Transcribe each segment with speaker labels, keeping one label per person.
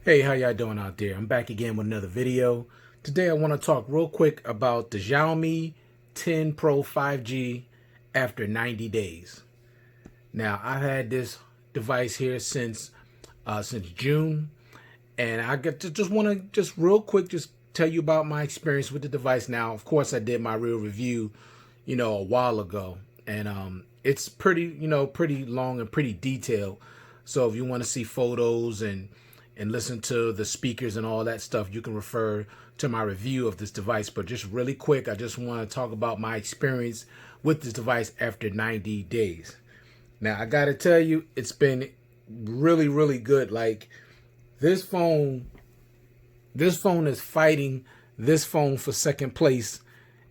Speaker 1: Hey, how y'all doing out there? I'm back again with another video. Today I want to talk real quick about the Xiaomi 10 Pro 5G after 90 days. Now, I've had this device here since June, and I want to real quick tell you about my experience with the device. Now, of course, I did my real review, a while ago, and it's pretty long and pretty detailed. So if you want to see photos and listen to the speakers and all that stuff, you can refer to my review of this device. But just really quick, I just want to talk about my experience with this device after 90 days. Now, I got to tell you, it's been really, really good. Like, this phone is fighting this phone for second place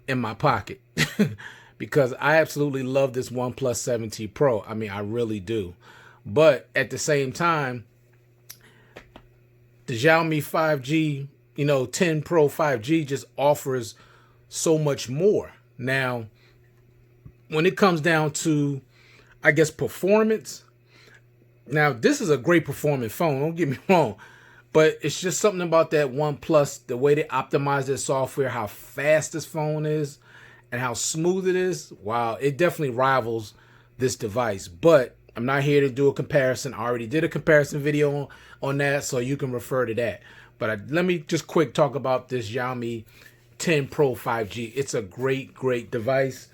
Speaker 1: in my pocket because I absolutely love this OnePlus 7T Pro. I mean, I really do. But at the same time, the Xiaomi 5G, 10 Pro 5G just offers so much more. Now, when it comes down to, I guess, performance, now this is a great performing phone, don't get me wrong, but it's just something about that OnePlus, the way they optimize their software, how fast this phone is, and how smooth it is. Wow, it definitely rivals this device. But I'm not here to do a comparison. I already did a comparison video on that, so you can refer to that. But let me just quick talk about this Xiaomi 10 Pro 5G. It's a great, great device.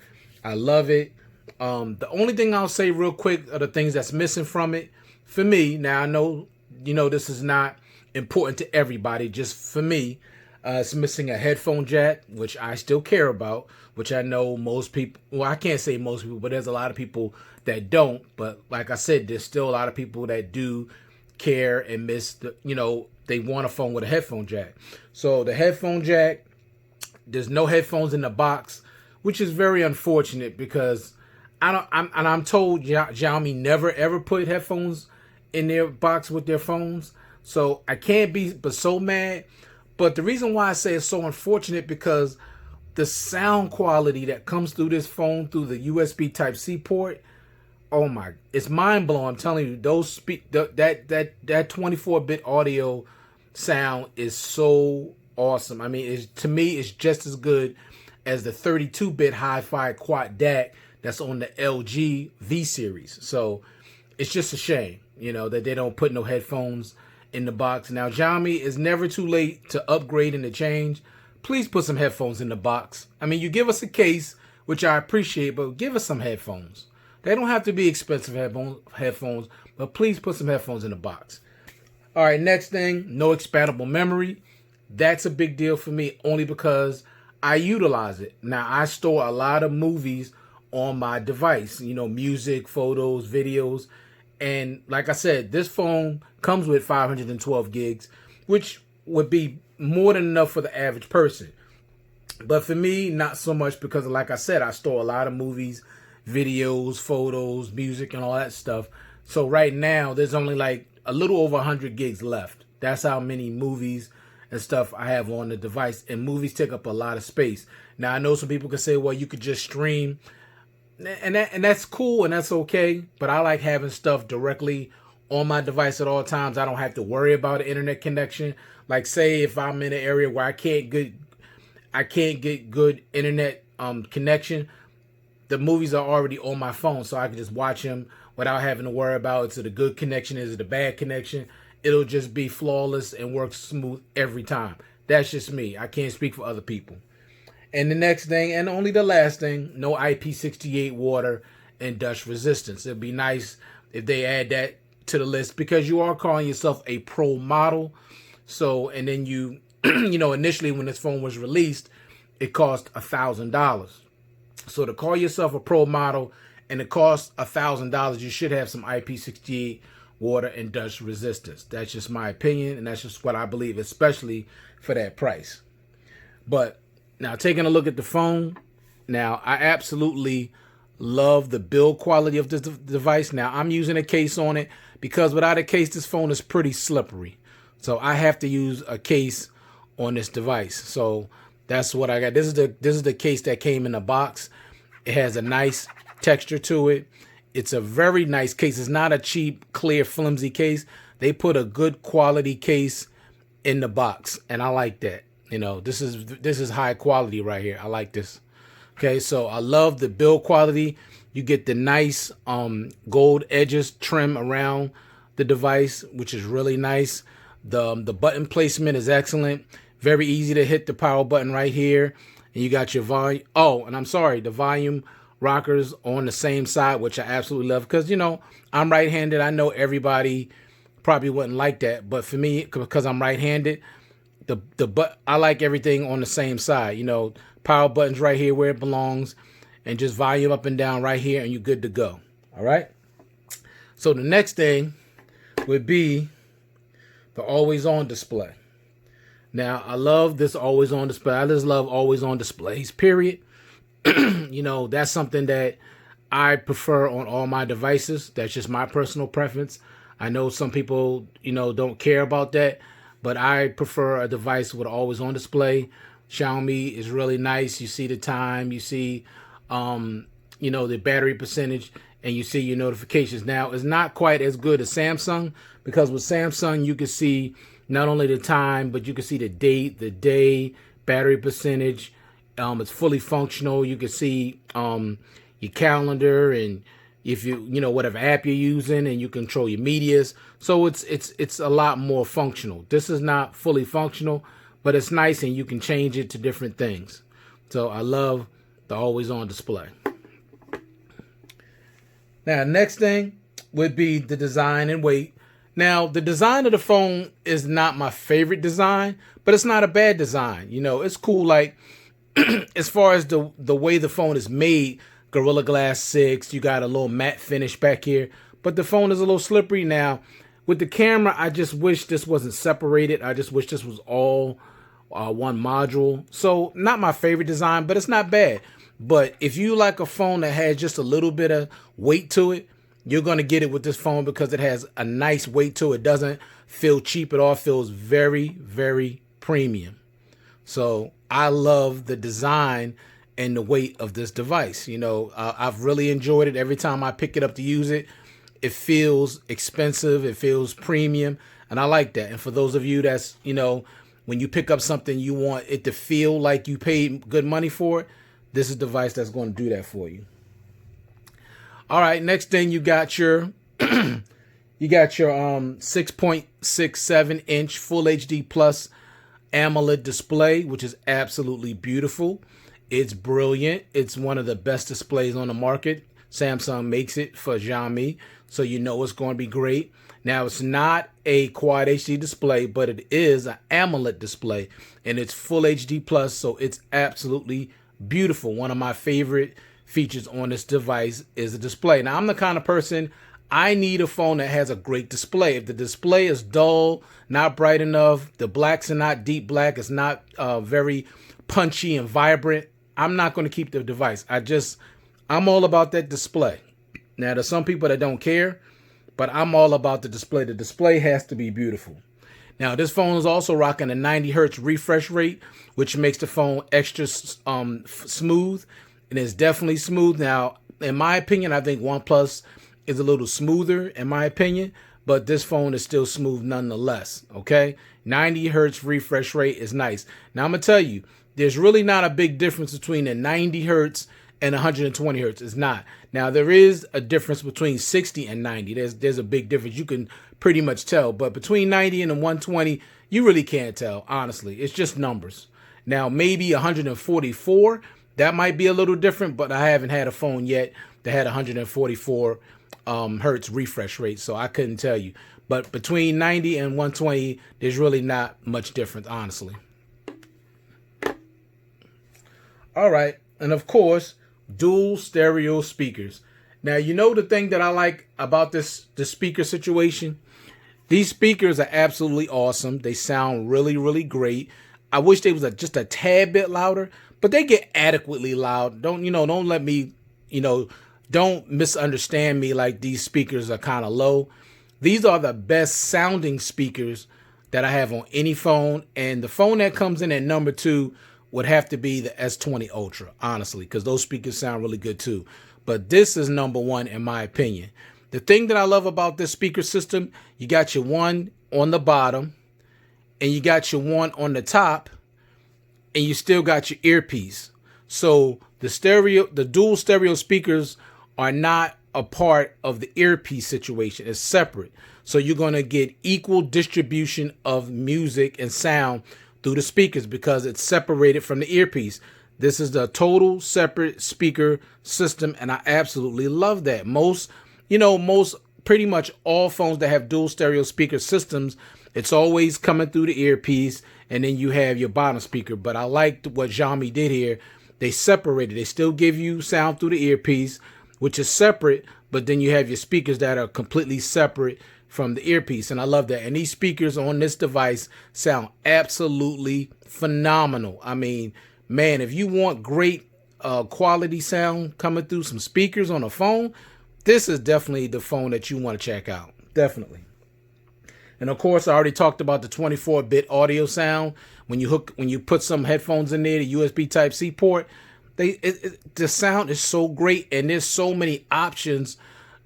Speaker 1: I love it. The only thing I'll say real quick are the things that's missing from it. For me, now I know, this is not important to everybody. Just for me, it's missing a headphone jack, which I still care about, which I know most people, well, I can't say most people, but there's a lot of people that don't. But like I said, there's still a lot of people that do care and miss the, they want a phone with a headphone jack. So the headphone jack, there's no headphones in the box, which is very unfortunate because I'm told Xiaomi never ever put headphones in their box with their phones. So I can't be but so mad. But the reason why I say it's so unfortunate because the sound quality that comes through this phone through the USB Type-C port, oh my, it's mind blowing. I'm telling you, that 24-bit audio sound is so awesome. I mean, to me, it's just as good as the 32-bit hi-fi quad DAC that's on the LG V series. So it's just a shame, that they don't put no headphones in the box. Now, Xiaomi, is never too late to upgrade and to change. Please put some headphones in the box. I mean, you give us a case, which I appreciate, but give us some headphones. They don't have to be expensive headphones, but please put some headphones in the box. All right, next thing, no expandable memory. That's a big deal for me only because I utilize it. Now, I store a lot of movies on my device, music, photos, videos. And like I said, this phone comes with 512 gigs, which would be more than enough for the average person. But for me, not so much because, like I said, I store a lot of movies, videos, photos, music, and all that stuff. So right now, there's only like a little over 100 gigs left. That's how many movies and stuff I have on the device. And movies take up a lot of space. Now, I know some people can say, well, you could just stream. And that's cool and that's okay. But I like having stuff directly on my device at all times. I don't have to worry about an internet connection. Like, say if I'm in an area where I can't get good internet connection, the movies are already on my phone, so I can just watch them without having to worry about is it a good connection, is it a bad connection. It'll just be flawless and work smooth every time. That's just me. I can't speak for other people. And the next thing, and only the last thing, no IP68 water and dust resistance. It'd be nice if they add that to the list because you are calling yourself a pro model. So, and then you, initially when this phone was released, it cost $1,000. So to call yourself a pro model and it costs $1,000, you should have some IP68 water and dust resistance. That's just my opinion, and that's just what I believe, especially for that price. But now, taking a look at the phone, now I absolutely love the build quality of this device. Now, I'm using a case on it because without a case, this phone is pretty slippery. So I have to use a case on this device. So that's what I got. This is the case that came in the box. It has a nice texture to it. It's a very nice case. It's not a cheap, clear, flimsy case. They put a good quality case in the box, and I like that. You know, this is high quality right here. I like this. Okay, so I love the build quality. You get the nice gold edges trim around the device, which is really nice. The button placement is excellent. Very easy to hit the power button right here. And you got your volume. Oh, and I'm sorry, the volume rockers on the same side, which I absolutely love because, you know, I'm right-handed. I know everybody probably wouldn't like that, but for me, because I'm right-handed, I like everything on the same side. You know, power buttons right here where it belongs, and just volume up and down right here, and you're good to go. All right. So the next thing would be the always-on display. Now, I love this always-on display. I just love always-on displays, period. You know, that's something that I prefer on all my devices. That's just my personal preference. I know some people, you know, don't care about that, but I prefer a device with always-on display. Xiaomi is really nice. You see the time, you see, you know, the battery percentage, and you see your notifications. Now, it's not quite as good as Samsung, because with Samsung, you can see not only the time, but you can see the date, the day, battery percentage. It's fully functional. You can see your calendar, and if you know whatever app you're using, and you control your medias. So it's a lot more functional. This is not fully functional, but it's nice, and you can change it to different things. So I love the always-on display. Now, next thing would be the design and weight. Now, the design of the phone is not my favorite design, but it's not a bad design. You know, it's cool. Like, as far as the way the phone is made, Gorilla Glass 6, you got a little matte finish back here, but the phone is a little slippery. Now, with the camera, I just wish this wasn't separated. I just wish this was all one module. So, not my favorite design, but it's not bad. But if you like a phone that has just a little bit of weight to it, you're going to get it with this phone because it has a nice weight to it. It doesn't feel cheap at all. It feels very, very premium. So I love the design and the weight of this device. You know, I've really enjoyed it. Every time I pick it up to use it, it feels expensive. It feels premium. And I like that. And for those of you that's, you know, when you pick up something, you want it to feel like you paid good money for it, this is a device that's going to do that for you. All right, next thing you got your 6.67 inch Full HD Plus AMOLED display, which is absolutely beautiful. It's brilliant. It's one of the best displays on the market. Samsung makes it for Xiaomi, so you know it's going to be great. Now, it's not a Quad HD display, but it is an AMOLED display, and it's Full HD Plus, so it's absolutely beautiful. One of my favorite features on this device is the display. Now, I'm the kind of person, I need a phone that has a great display. If the display is dull, not bright enough, the blacks are not deep black, it's not very punchy and vibrant, I'm not going to keep the device. I'm all about that display. Now, there's some people that don't care, but I'm all about the display. The display has to be beautiful. Now, this phone is also rocking a 90 hertz refresh rate, which makes the phone extra smooth. And it's definitely smooth. Now, in my opinion, I think OnePlus is a little smoother, in my opinion, but this phone is still smooth nonetheless, okay? 90 hertz refresh rate is nice. Now, I'm going to tell you, there's really not a big difference between the 90 hertz and 120 hertz. It's not. Now, there is a difference between 60 and 90. There's a big difference. You can pretty much tell. But between 90 and the 120, you really can't tell, honestly. It's just numbers. Now, maybe 144, that might be a little different, but I haven't had a phone yet that had 144 hertz refresh rate, so I couldn't tell you. But between 90 and 120, there's really not much difference, honestly. All right, and of course, dual stereo speakers. Now, you know the thing that I like about the speaker situation? These speakers are absolutely awesome. They sound really, really great. I wish they was just a tad bit louder, but they get adequately loud. Don't let me, don't misunderstand me like these speakers are kind of low. These are the best sounding speakers that I have on any phone. And the phone that comes in at number 2 would have to be the S20 Ultra, honestly, because those speakers sound really good too. But this is number 1 in my opinion. The thing that I love about this speaker system, you got your one on the bottom, and you got your one on the top, and you still got your earpiece. So the dual stereo speakers are not a part of the earpiece situation. It's separate. So you're going to get equal distribution of music and sound through the speakers because it's separated from the earpiece. This is the total separate speaker system, and I absolutely love that. Most pretty much all phones that have dual stereo speaker systems, it's always coming through the earpiece, and then you have your bottom speaker. But I liked what Xiaomi did here. They separated. They still give you sound through the earpiece, which is separate, but then you have your speakers that are completely separate from the earpiece, and I love that. And these speakers on this device sound absolutely phenomenal. I mean, man, if you want great quality sound coming through some speakers on a phone, this is definitely the phone that you want to check out. Definitely. And of course, I already talked about the 24-bit audio sound. When you put some headphones in there, the USB Type-C port, the sound is so great, and there's so many options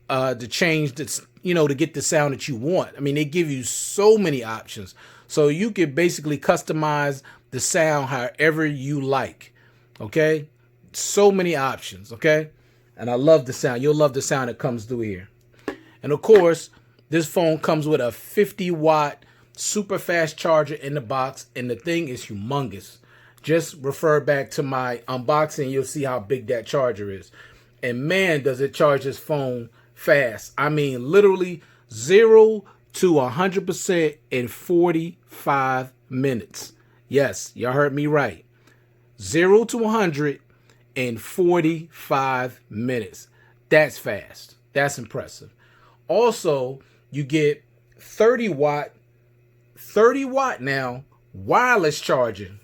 Speaker 1: to change this, to get the sound that you want. I mean, they give you so many options, so you can basically customize the sound however you like. Okay, so many options. Okay, and I love the sound. You'll love the sound that comes through here. And of course, this phone comes with a 50-watt super fast charger in the box, and the thing is humongous. Just refer back to my unboxing. You'll see how big that charger is. And man, does it charge this phone fast. I mean, literally 0 to 100% in 45 minutes. Yes, y'all heard me right. 0 to 100 in 45 minutes. That's fast. That's impressive. Also, you get 30 watt now wireless charging.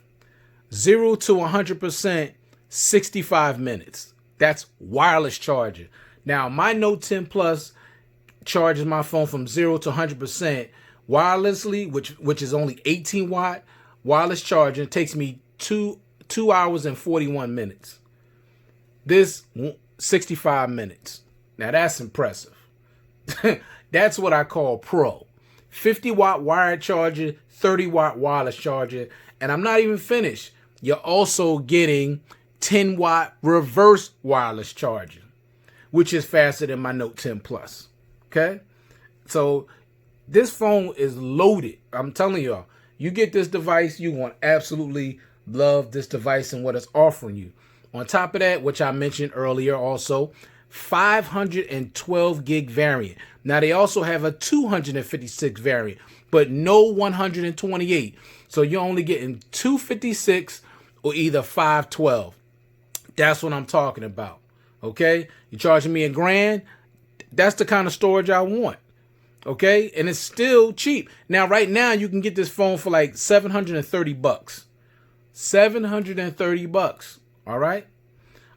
Speaker 1: 0 to 100%, 65 minutes. That's wireless charging. Now, my Note 10 Plus charges my phone from 0 to 100% wirelessly, which is only 18 watt wireless charging. It takes me 2 hours and 41 minutes. This 65 minutes. Now, that's impressive. That's what I call pro. 50 watt wired charger, 30 watt wireless charger, and I'm not even finished. You're also getting 10 watt reverse wireless charging, which is faster than my Note 10 Plus. Okay? So this phone is loaded. I'm telling y'all, you get this device, you want absolutely love this device and what it's offering you. On top of that, which I mentioned earlier also, 512 gig variant. Now they also have a 256 variant, but no 128. So you're only getting 256 or either 512. That's what I'm talking about. Okay? You're charging me $1,000. That's the kind of storage I want. Okay? And it's still cheap. Now, right now, you can get this phone for like $730. $730. All right?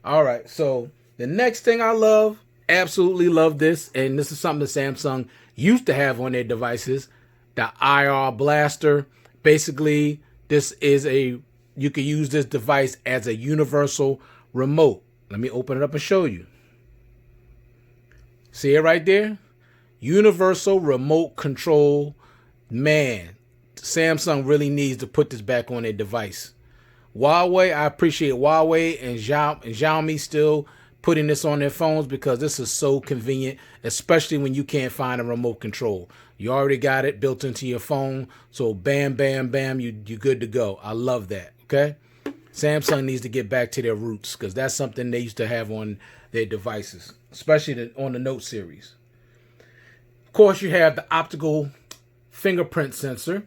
Speaker 1: All right. So the next thing I love, absolutely love this, and this is something that Samsung used to have on their devices, the IR Blaster. Basically, you can use this device as a universal remote. Let me open it up and show you. See it right there? Universal remote control. Man, Samsung really needs to put this back on their device. Huawei, I appreciate Huawei and Xiaomi still putting this on their phones because this is so convenient, especially when you can't find a remote control. You already got it built into your phone, so bam, bam, bam, you're good to go. I love that, okay? Samsung needs to get back to their roots because that's something they used to have on their devices, especially on the Note series. Of course, you have the optical fingerprint sensor.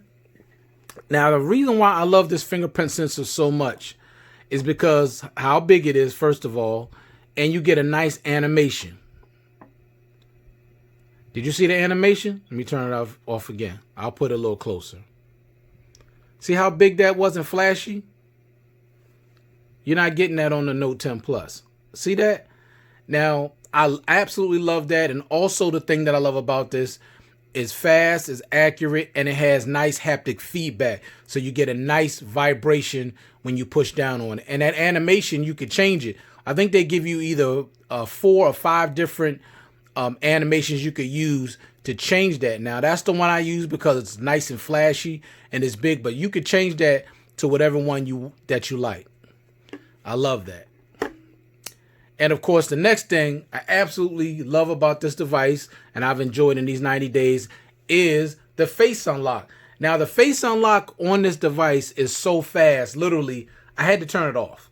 Speaker 1: Now, the reason why I love this fingerprint sensor so much is because how big it is, first of all, and you get a nice animation. Did you see the animation? Let me turn it off again. I'll put it a little closer. See how big that was and flashy? You're not getting that on the Note 10 Plus. See that? Now, I absolutely love that. And also the thing that I love about this is fast, is accurate, and it has nice haptic feedback. So you get a nice vibration when you push down on it. And that animation, you could change it. I think they give you either 4 or 5 different animations you could use to change that. Now that's the one I use because it's nice and flashy and it's big, but you could change that to whatever one that you like. I love that. And of course, the next thing I absolutely love about this device, and I've enjoyed in these 90 days, is the face unlock. Now, the face unlock on this device is so fast, literally, I had to turn it off.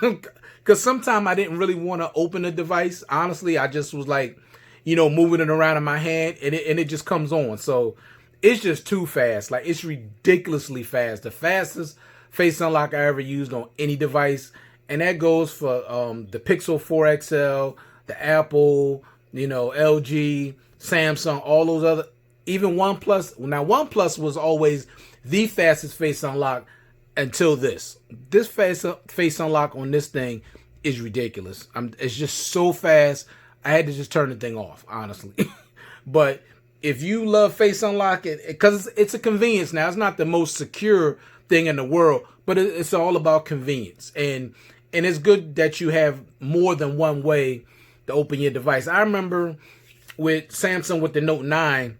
Speaker 1: Because sometimes I didn't really want to open the device. Honestly, I just was like, moving it around in my hand, and it just comes on. So it's just too fast. Like, it's ridiculously fast. The fastest face unlock I ever used on any device. And that goes for the Pixel 4 XL, the Apple, LG, Samsung, all those other, even OnePlus. Now, OnePlus was always the fastest face unlock until this. This face unlock on this thing is ridiculous. It's just so fast. I had to just turn the thing off, honestly. But if you love face unlock, because it's a convenience now. It's not the most secure thing in the world, but it's all about convenience. And it's good that you have more than one way to open your device. I remember with Samsung with the Note 9,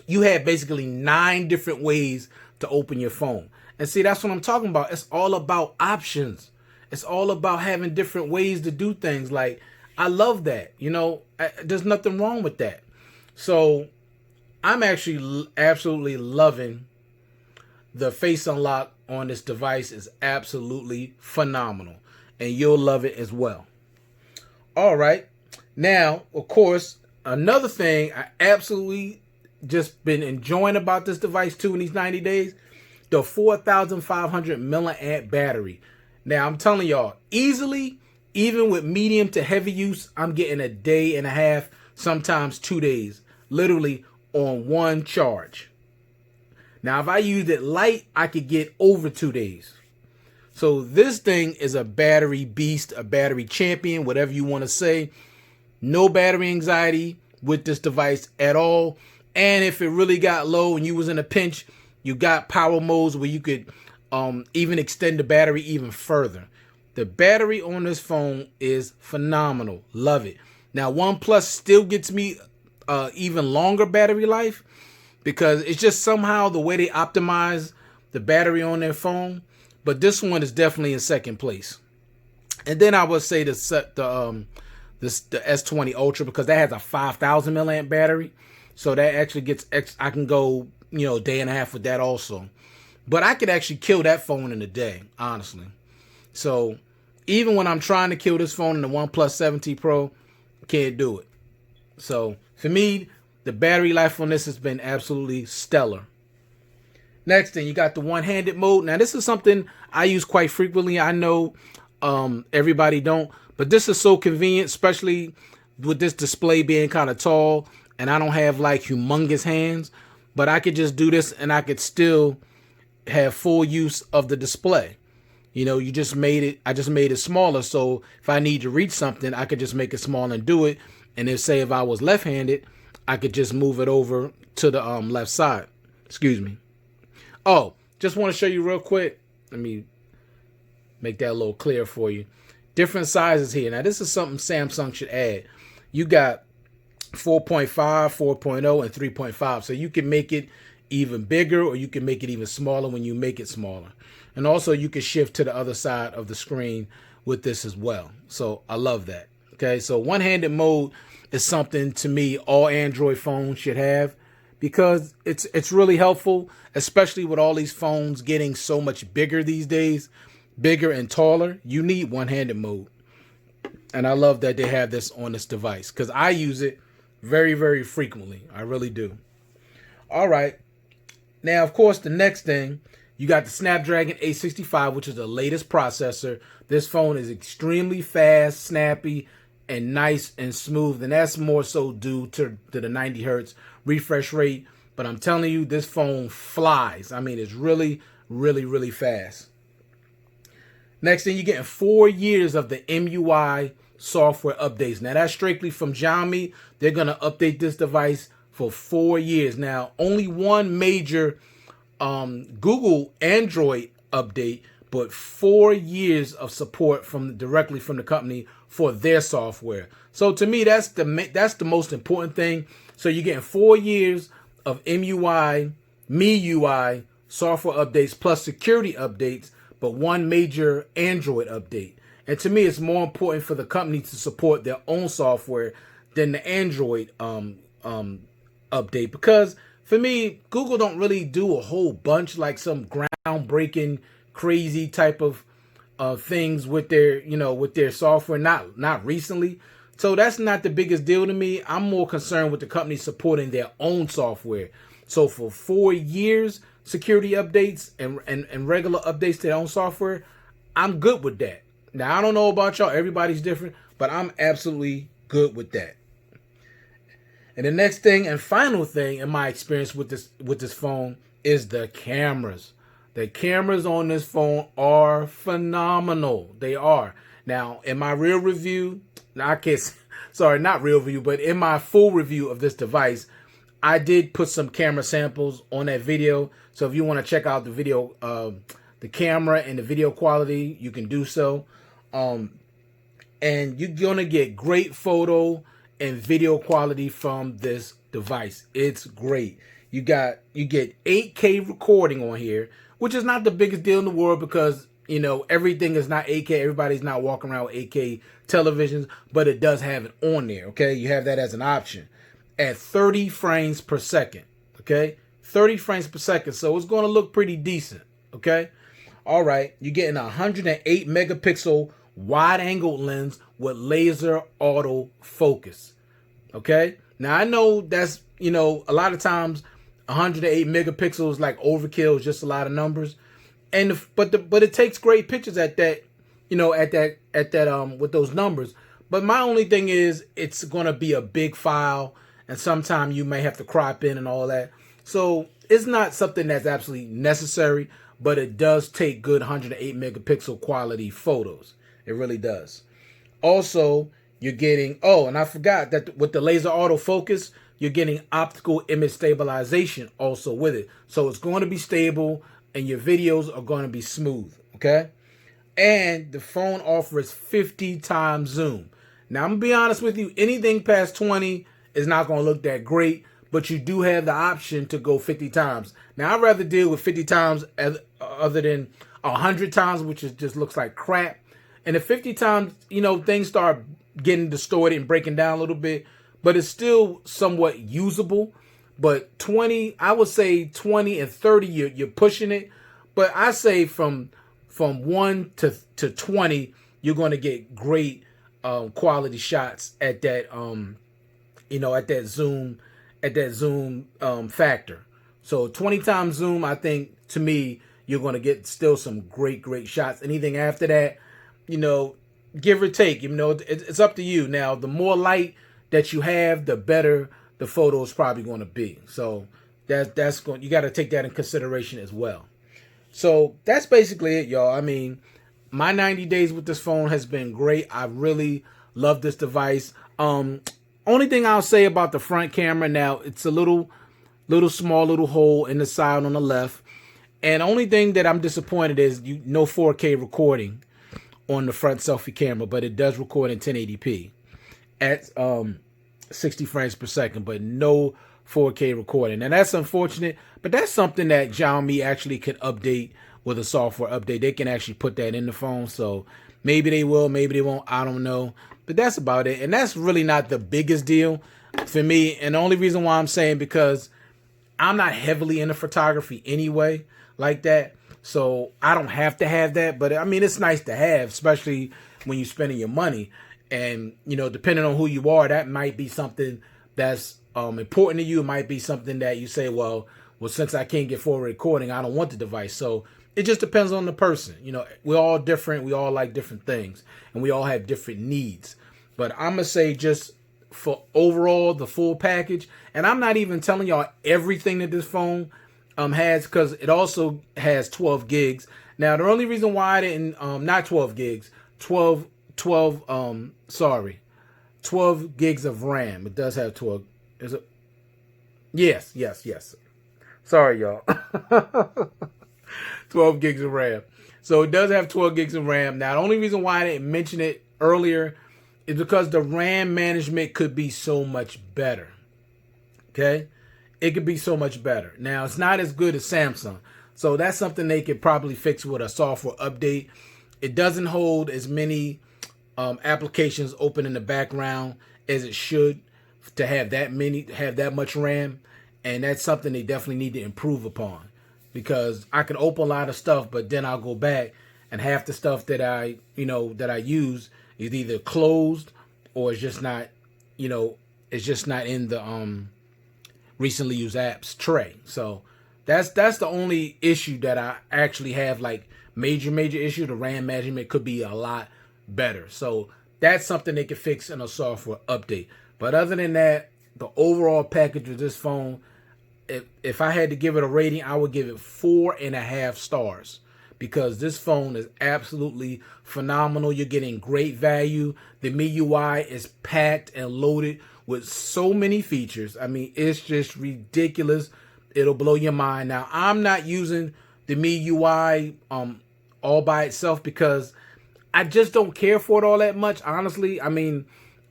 Speaker 1: you had basically 9 different ways to open your phone. And see, that's what I'm talking about. It's all about options. It's all about having different ways to do things. Like, I love that. There's nothing wrong with that. So I'm actually absolutely loving the face unlock on this device. Is absolutely phenomenal. And you'll love it as well. All right. Now, of course, another thing I absolutely just been enjoying about this device too in these 90 days, the 4,500 milliamp battery. Now, I'm telling y'all, easily, even with medium to heavy use, I'm getting a day and a half, sometimes 2 days, literally on one charge. Now, if I used it light, I could get over 2 days. So this thing is a battery beast, a battery champion, whatever you want to say. No battery anxiety with this device at all. And if it really got low and you was in a pinch, you got power modes where you could even extend the battery even further. The battery on this phone is phenomenal. Love it. Now, OnePlus still gets me even longer battery life because it's just somehow the way they optimize the battery on their phone. But this one is definitely in second place. And then I would say the S20 Ultra, because that has a 5,000 milliamp battery. So that actually gets, I can go, day and a half with that also. But I could actually kill that phone in a day, honestly. So even when I'm trying to kill this phone in the OnePlus 7T Pro, can't do it. So for me, the battery life on this has been absolutely stellar. Next thing, you got the one-handed mode. Now, this is something I use quite frequently. I know everybody don't, but this is so convenient, especially with this display being kind of tall, and I don't have like humongous hands, but I could just do this and I could still have full use of the display. I just made it smaller, so if I need to reach something, I could just make it small and do it. And if I was left-handed, I could just move it over to the left side. Excuse me. Oh, just want to show you real quick. Let me make that a little clearer for you. Different sizes here. Now, this is something Samsung should add. You got 4.5, 4.0, and 3.5. So you can make it even bigger or you can make it even smaller when you make it smaller. And also you can shift to the other side of the screen with this as well. So I love that. Okay, so one-handed mode is something to me all Android phones should have, because it's really helpful, especially with all these phones getting so much bigger these days, bigger and taller. You need one-handed mode. And I love that they have this on this device because I use it very, very frequently. I really do. All right. Now, of course, the next thing, you got the Snapdragon 865, which is the latest processor. This phone is extremely fast, snappy, and nice and smooth. And that's more so due to the 90 hertz refresh rate. But I'm telling you, this phone flies. I mean, it's really, really, really fast. Next thing, you're getting 4 years of the MUI software updates. Now, that's strictly from Xiaomi. They're going to update this device for 4 years. Now, only one major Google Android update, but 4 years of support directly from the company for their software. So to me, that's the most important thing. So you're getting 4 years of MIUI software updates plus security updates, but one major Android update. And to me, it's more important for the company to support their own software than the Android update, because for me, Google don't really do a whole bunch like some groundbreaking, crazy type of things with their software. Not recently, so that's not the biggest deal to me. I'm more concerned with the company supporting their own software. So for 4 years, security updates and regular updates to their own software, I'm good with that. Now, I don't know about y'all. Everybody's different, but I'm absolutely good with that. And the next thing and final thing in my experience with this phone is the cameras. The cameras on this phone are phenomenal. They are. Now, in my real review, not real review, but in my full review of this device, I did put some camera samples on that video. So if you want to check out the video, the camera and the video quality, you can do so. And you're going to get great photo and video quality from this device. It's great. You get 8K recording on here, which is not the biggest deal in the world because, everything is not 8K. Everybody's not walking around with 8K televisions, but it does have it on there, okay? You have that as an option at 30 frames per second, okay? 30 frames per second, so it's going to look pretty decent, okay? All right, you're getting a 108 megapixel wide-angle lens with laser autofocus, okay? Now, I know that's, a lot of times 108 megapixels like overkill is just a lot of numbers. But it takes great pictures at that, with those numbers. But my only thing is it's going to be a big file and sometime you may have to crop in and all that. So it's not something that's absolutely necessary, but it does take good 108 megapixel quality photos. It really does. Also, you're getting, and I forgot that with the laser autofocus, you're getting optical image stabilization also with it. So it's going to be stable and your videos are going to be smooth, okay? And the phone offers 50 times zoom. Now, I'm going to be honest with you, anything past 20 is not going to look that great, but you do have the option to go 50 times. Now, I'd rather deal with 50 times other than 100 times, which just looks like crap. And at 50 times, things start getting distorted and breaking down a little bit, but it's still somewhat usable. But 20, I would say 20 and 30, you're pushing it. But I say from 1 to 20, you're going to get great quality shots at that at that zoom factor. So 20 times zoom, I think to me you're going to get still some great shots. Anything after that, give or take, it's up to you. Now, the more light that you have, the better the photo is probably going to be. So that's going, you got to take that in consideration as well. So that's basically it, y'all. I mean, my 90 days with this phone has been great. I really love this device. Only thing I'll say about the front camera, now it's a little small little hole in the side on the left. And the only thing that I'm disappointed is no 4K recording on the front selfie camera, but it does record in 1080p at 60 frames per second, but no 4K recording. And that's unfortunate, but that's something that Xiaomi actually could update with a software update. They can actually put that in the phone, so maybe they will, maybe they won't, I don't know. But that's about it, and that's really not the biggest deal for me. And the only reason why I'm saying, because I'm not heavily into photography anyway like that, so I don't have to have that. But I mean, it's nice to have, especially when you're spending your money. And, depending on who you are, that might be something that's important to you. It might be something that you say, well, since I can't get forward recording, I don't want the device. So it just depends on the person. We're all different. We all like different things, and we all have different needs. But I'm going to say just for overall, the full package, and I'm not even telling y'all everything that this phone has, because it also has 12 gigs. Now, the only reason why I didn't, not 12 gigs, 12 gigs of RAM. It does have 12. Is it? Yes. Sorry, y'all. 12 gigs of RAM. So it does have 12 gigs of RAM. Now, the only reason why I didn't mention it earlier is because the RAM management could be so much better. Okay? It could be so much better. Now, it's not as good as Samsung. So that's something they could probably fix with a software update. It doesn't hold as many applications open in the background as it should to have that much RAM. And that's something they definitely need to improve upon, because I can open a lot of stuff, but then I'll go back and half the stuff that I use is either closed or it's just not, it's just not in the recently used apps tray. So that's the only issue that I actually have, like major issue. The RAM management could be a lot better. So that's something they could fix in a software update. But other than that, the overall package of this phone, if I had to give it a rating, I would give it 4.5 stars, because this phone is absolutely phenomenal. You're getting great value. The MIUI is packed and loaded with so many features. I mean, it's just ridiculous. It'll blow your mind. Now, I'm not using the MIUI all by itself because I just don't care for it all that much, honestly. I mean,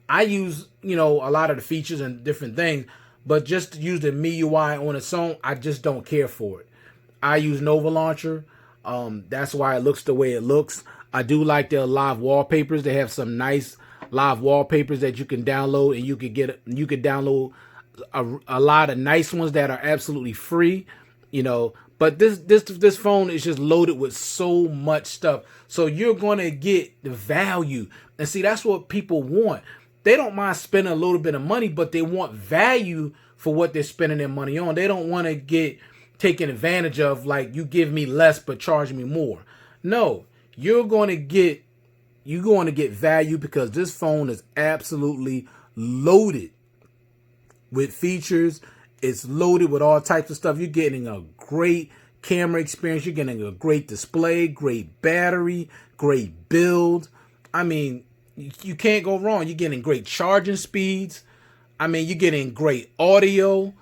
Speaker 1: I use, a lot of the features and different things, but just to use the MIUI on its own, I just don't care for it. I use Nova Launcher. That's why it looks the way it looks. I do like their live wallpapers. They have some nice live wallpapers that you can download, and you could download a lot of nice ones that are absolutely free, But this phone is just loaded with so much stuff. So you're going to get the value. And see, that's what people want. They don't mind spending a little bit of money, but they want value for what they're spending their money on. They don't want to get taken advantage of, like, you give me less but charge me more. No, you're going to get value, because this phone is absolutely loaded with features. It's loaded with all types of stuff. You're getting a great camera experience. You're getting a great display, great battery, great build. I mean, you can't go wrong. You're getting great charging speeds. I mean, you're getting great audio.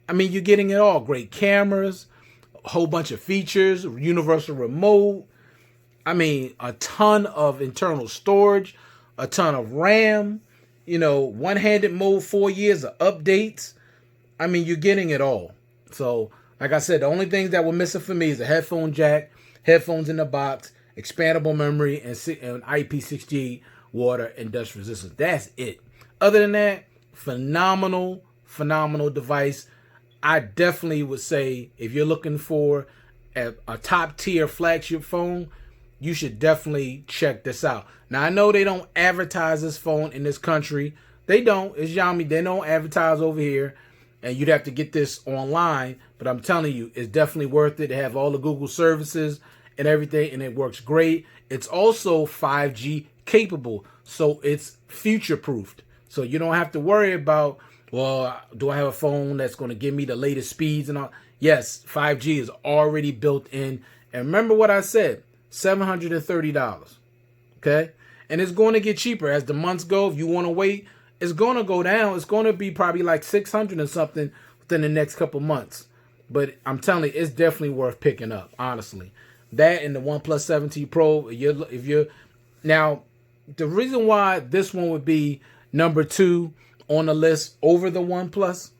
Speaker 1: I mean, you're getting it all. Great cameras, a whole bunch of features, universal remote. I mean, a ton of internal storage, a ton of RAM, one-handed mode, 4 years of updates. I mean, you're getting it all. So, like I said, the only things that were missing for me is a headphone jack, headphones in the box, expandable memory, and IP68 water and dust resistance. That's it. Other than that, phenomenal device. I definitely would say, if you're looking for a top tier flagship phone, you should definitely check this out. Now, I know they don't advertise this phone in this country. They don't. It's Xiaomi. They don't advertise over here, and you'd have to get this online. But I'm telling you, it's definitely worth it. They have all the Google services and everything, and it works great. It's also 5G capable, so it's future proofed. So you don't have to worry about, well, do I have a phone that's going to give me the latest speeds and all? Yes, 5G is already built in. And remember what I said, $730. Okay? And it's going to get cheaper as the months go. If you want to wait, it's going to go down. It's going to be probably like $600 or something within the next couple months. But I'm telling you, it's definitely worth picking up, honestly. That and the OnePlus 7T Pro, if you're now, the reason why this one would be number 2 on the list over the OnePlus,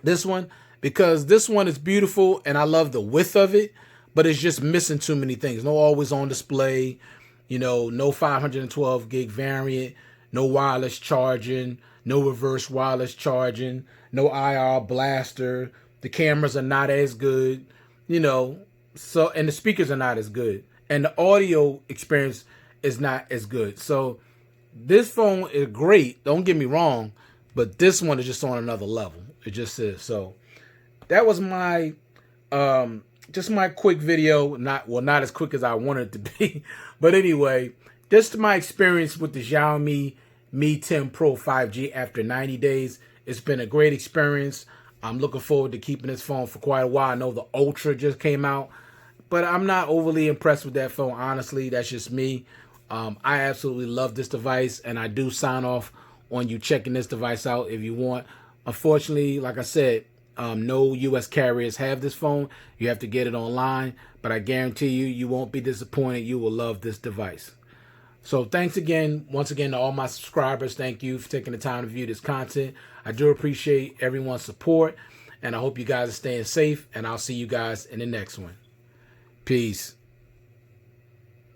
Speaker 1: this one, because this one is beautiful and I love the width of it, but it's just missing too many things. No always on display, no 512 gig variant, no wireless charging, no reverse wireless charging, no IR blaster. The cameras are not as good, so, and the speakers are not as good, and the audio experience is not as good. So this phone is great, don't get me wrong, but this one is just on another level. It just is. So that was my just my quick video. Not as quick as I wanted it to be, but anyway, just my experience with the Xiaomi Mi 10 Pro 5G after 90 days. It's been a great experience. I'm looking forward to keeping this phone for quite a while. I know the Ultra just came out, but I'm not overly impressed with that phone, honestly. That's just me. I absolutely love this device, and I do sign off on you checking this device out if you want. Unfortunately, like I said, No U.S. carriers have this phone. You have to get it online, but I guarantee you, you won't be disappointed. You will love this device. So thanks again, once again, to all my subscribers. Thank you for taking the time to view this content. I do appreciate everyone's support, and I hope you guys are staying safe, and I'll see you guys in the next one. Peace.